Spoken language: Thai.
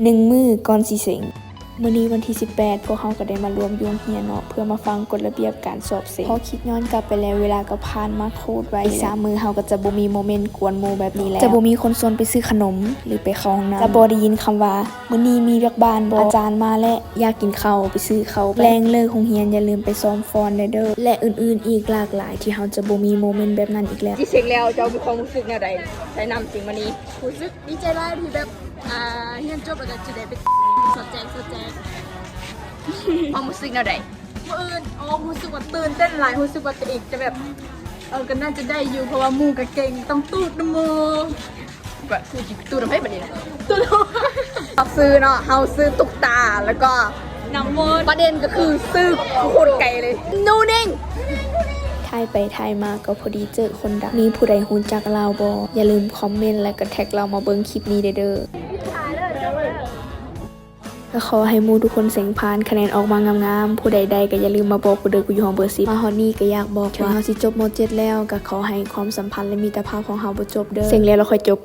1 มื้อก่อนสิเซ็งมื้อนี้วันที่18พวกเราก็ได้มารวมอยู่โรงเรียนเนาะเพื่อมาฟังกฎระเบียบการสอบเซ็งพอคิดย้อนกลับไปแล้วเวลาก็ผ่านมาโคตรไวอีก3 มื้อเฮาก็จะบ่มีโมเมนต์กวนหมู่แบบนี้แล้วจะบ่มีคนชวนไปซื้อขนมหรือไปเข้าห้องน้ำจะบ่ได้ยินคำว่ามื้อนี้มีเวียกบ้านบ่อาจารย์มาแล้วอยากกินข้าวไปซื้อข้าวแรงเลิกโรงเรียนอย่าลืมไปซ้อมฟ้อนเด้อและอื่นๆอีกหลากหลายที่เฮาจะบ่มีโมเมนต์แบบนั้นอีกแล้วที่เช็คแล้วเจ้ามีความรู้สึกแนวใดใช้นำจริงวันนี้ รู้สึกดีใจมากที่แบบเรียนจบแล้วก็จะได้ไปสดแจงความรู้สึกแนวใด เมื่ออื่นรู้สึกว่าตื่นเต้นหลายรู้สึกว่าตัวเองจะแบบก็น่าจะได้อยู่เพราะว่าหมู่ก็เก่งต้องตูดนะโม แบบคือจิตู้ทำให้ประเด็น ตูด เราซื้อเนาะเฮาซื้อตุ๊กตาแล้วก็ น้ำมนต์ ประเด็นก็คือซื้อโคตรไกลเลยนูนิ่ง ถ่ายไปถ่ายมาก็พอดีเจอคนดังมีผู้ใดรู้จักเราบ่อย่าลืมคอมเมนต์และก็แท็กเรามาเบิ่งคลิปนี้เด้อก็ขอให้หมู่ทุกคนเสียงผ่านคะแนนออกมางามๆผู้ใดๆก็อย่าลืมมาบอกกูเด้อกูอยู่ห้องเบอร์10มาฮอดนี้ก็อยากบอกว่าเฮาสิจบม.7แล้วก็ขอให้ความสัมพันธ์และมิตรภาพของเฮาบ่จบเด้อเสียงแล้วเราค่อยจบ